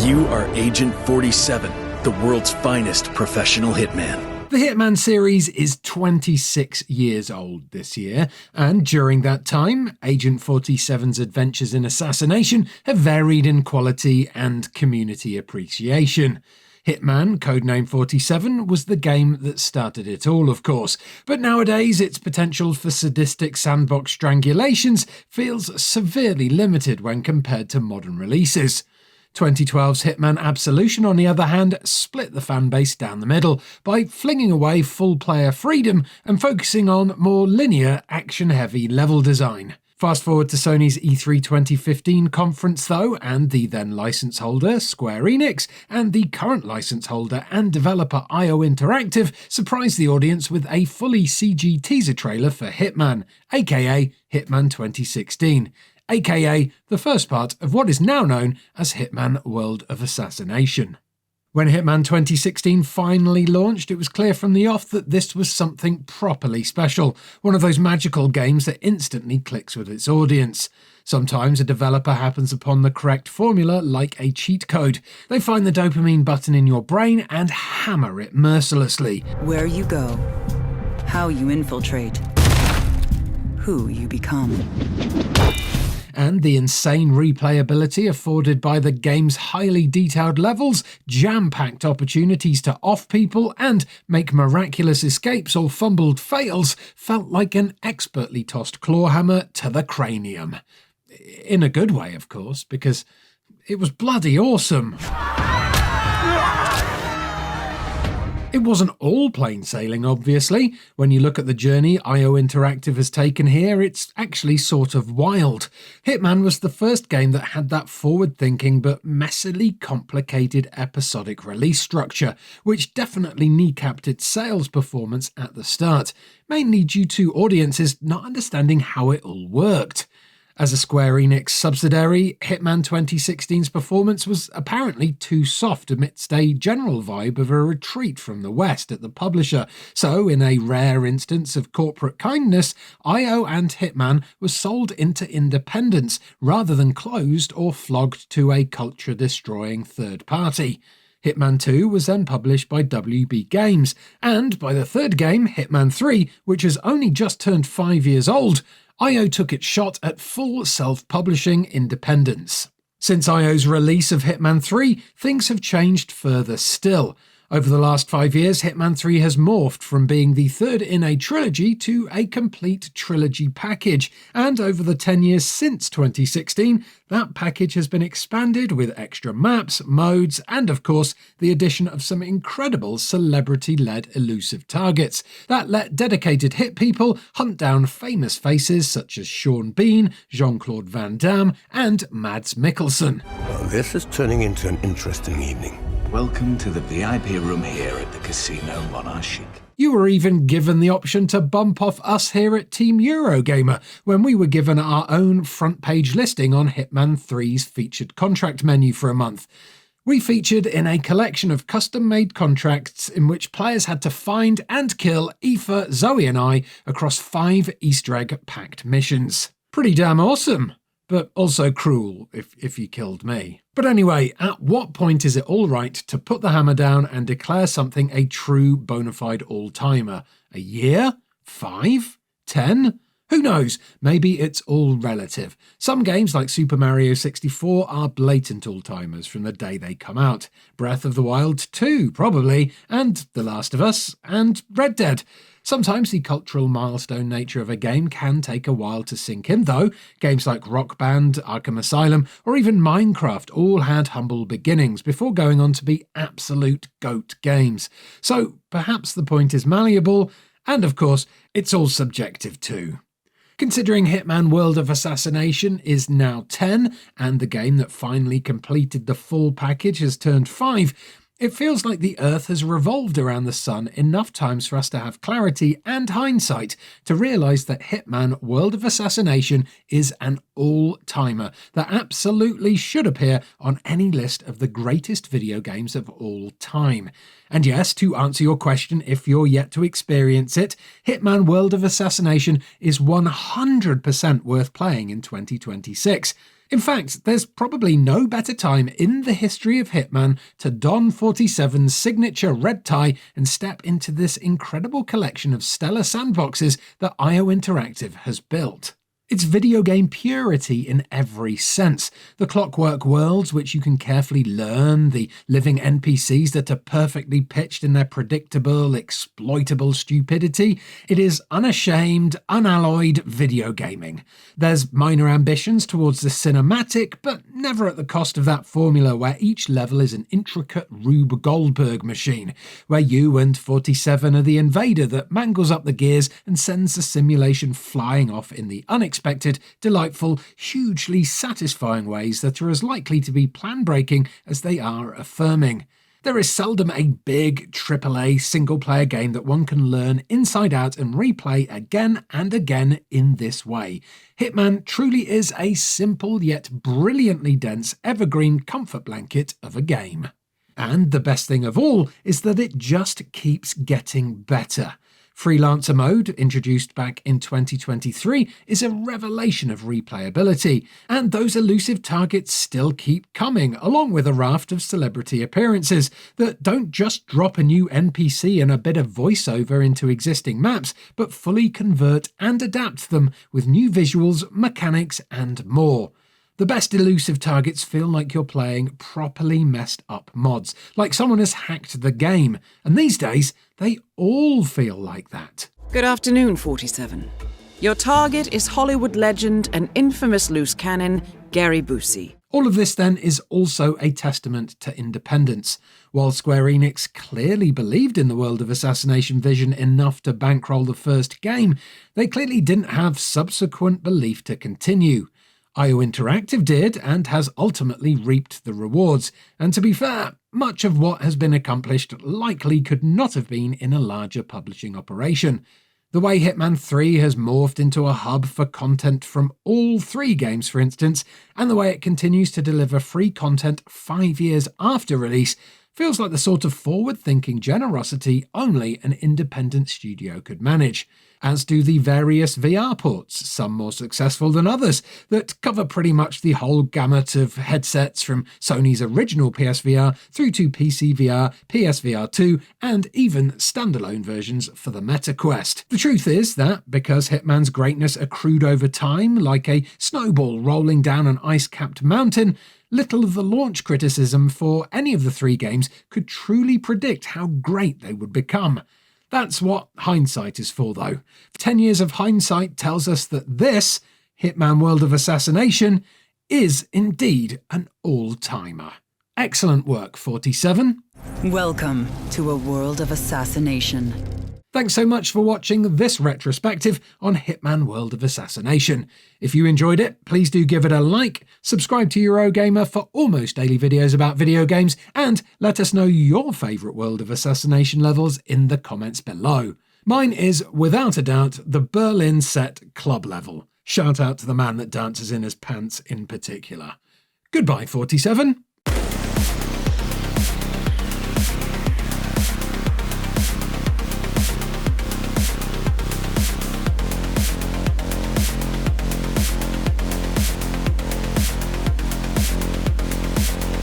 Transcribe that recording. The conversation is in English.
You are Agent 47, the world's finest professional hitman. The Hitman series is 26 years old this year, and during that time, Agent 47's adventures in Assassination have varied in quality and community appreciation. Hitman, codename 47, was the game that started it all, of course, but nowadays its potential for sadistic sandbox strangulations feels severely limited when compared to modern releases. 2012's Hitman Absolution, on the other hand, split the fanbase down the middle by flinging away full player freedom and focusing on more linear, action-heavy level design. Fast forward to Sony's E3 2015 conference though, and the then license holder, Square Enix, and the current license holder and developer IO Interactive surprised the audience with a fully CG teaser trailer for Hitman, aka Hitman 2016. aka the first part of what is now known as Hitman World of Assassination. When Hitman 2016 finally launched, it was clear from the off that this was something properly special, one of those magical games that instantly clicks with its audience. Sometimes a developer happens upon the correct formula like a cheat code. They find the dopamine button in your brain and hammer it mercilessly. Where you go, how you infiltrate, who you become. And the insane replayability afforded by the game's highly detailed levels, jam-packed opportunities to off people and make miraculous escapes or fumbled fails felt like an expertly tossed clawhammer to the cranium. In a good way, of course, because it was bloody awesome. It wasn't all plain sailing, obviously. When you look at the journey IO Interactive has taken here, it's actually sort of wild. Hitman was the first game that had that forward-thinking but messily complicated episodic release structure, which definitely kneecapped its sales performance at the start, mainly due to audiences not understanding how it all worked. As a Square Enix subsidiary, Hitman 2016's performance was apparently too soft amidst a general vibe of a retreat from the West at the publisher, so in a rare instance of corporate kindness, IO and Hitman were sold into independence rather than closed or flogged to a culture-destroying third party. Hitman 2 was then published by WB Games, and by the third game, Hitman 3, which has only just turned 5 years old, IO took its shot at full self-publishing independence. Since IO's release of Hitman 3, things have changed further still. Over the last 5 years, Hitman 3 has morphed from being the third in a trilogy to a complete trilogy package, and over the 10 years since 2016, that package has been expanded with extra maps, modes, and of course, the addition of some incredible celebrity-led elusive targets that let dedicated hit people hunt down famous faces such as Sean Bean, Jean-Claude Van Damme, and Mads Mikkelsen. Well, this is turning into an interesting evening. Welcome to the VIP room here at the Casino Monarchic. You were even given the option to bump off us here at Team Eurogamer when we were given our own front page listing on Hitman 3's featured contract menu for a month. We featured in a collection of custom-made contracts in which players had to find and kill Aoife, Zoe and I across 5 Easter egg-packed missions. Pretty damn awesome. But also cruel if you killed me. But anyway, at what point is it all right to put the hammer down and declare something a true bona fide all-timer? A year? 5? 10? Who knows? Maybe it's all relative. Some games like Super Mario 64 are blatant all-timers from the day they come out. Breath of the Wild 2, probably, and The Last of Us, and Red Dead. Sometimes the cultural milestone nature of a game can take a while to sink in though. Games like Rock Band, Arkham Asylum, or even Minecraft all had humble beginnings before going on to be absolute GOAT games. So perhaps the point is malleable, and of course, it's all subjective too. Considering Hitman World of Assassination is now 10, and the game that finally completed the full package has turned 5, it feels like the Earth has revolved around the sun enough times for us to have clarity and hindsight to realise that Hitman World of Assassination is an all-timer that absolutely should appear on any list of the greatest video games of all time. And yes, to answer your question if you're yet to experience it, Hitman World of Assassination is 100% worth playing in 2026. In fact, there's probably no better time in the history of Hitman to don 47's signature red tie and step into this incredible collection of stellar sandboxes that IO Interactive has built. It's video game purity in every sense. The clockwork worlds which you can carefully learn, the living NPCs that are perfectly pitched in their predictable, exploitable stupidity. It is unashamed, unalloyed video gaming. There's minor ambitions towards the cinematic, but never at the cost of that formula where each level is an intricate Rube Goldberg machine, where you and 47 are the invader that mangles up the gears and sends the simulation flying off in the unexpected, delightful, hugely satisfying ways that are as likely to be plan-breaking as they are affirming. There is seldom a big AAA single-player game that one can learn inside out and replay again and again in this way. Hitman truly is a simple yet brilliantly dense evergreen comfort blanket of a game. And the best thing of all is that it just keeps getting better. Freelancer mode, introduced back in 2023, is a revelation of replayability, and those elusive targets still keep coming, along with a raft of celebrity appearances that don't just drop a new NPC and a bit of voiceover into existing maps, but fully convert and adapt them with new visuals, mechanics, and more. The best elusive targets feel like you're playing properly messed up mods, like someone has hacked the game, and these days, they all feel like that. Good afternoon, 47. Your target is Hollywood legend and infamous loose cannon, Gary Busey. All of this then is also a testament to independence. While Square Enix clearly believed in the world of Assassination vision enough to bankroll the first game, they clearly didn't have subsequent belief to continue. IO Interactive did, and has ultimately reaped the rewards, and to be fair, much of what has been accomplished likely could not have been in a larger publishing operation. The way Hitman 3 has morphed into a hub for content from all three games, for instance, and the way it continues to deliver free content 5 years after release, feels like the sort of forward-thinking generosity only an independent studio could manage. As do the various VR ports, some more successful than others, that cover pretty much the whole gamut of headsets from Sony's original PSVR through to PC VR, PSVR 2, and even standalone versions for the MetaQuest. The truth is that, because Hitman's greatness accrued over time like a snowball rolling down an ice-capped mountain, little of the launch criticism for any of the three games could truly predict how great they would become. That's what hindsight is for, though. 10 years of hindsight tells us that this, Hitman World of Assassination, is indeed an all-timer. Excellent work, 47. Welcome to a world of assassination. Thanks so much for watching this retrospective on Hitman World of Assassination. If you enjoyed it, please do give it a like, subscribe to Eurogamer for almost daily videos about video games, and let us know your favourite World of Assassination levels in the comments below. Mine is, without a doubt, the Berlin set club level. Shout out to the man that dances in his pants in particular. Goodbye, 47.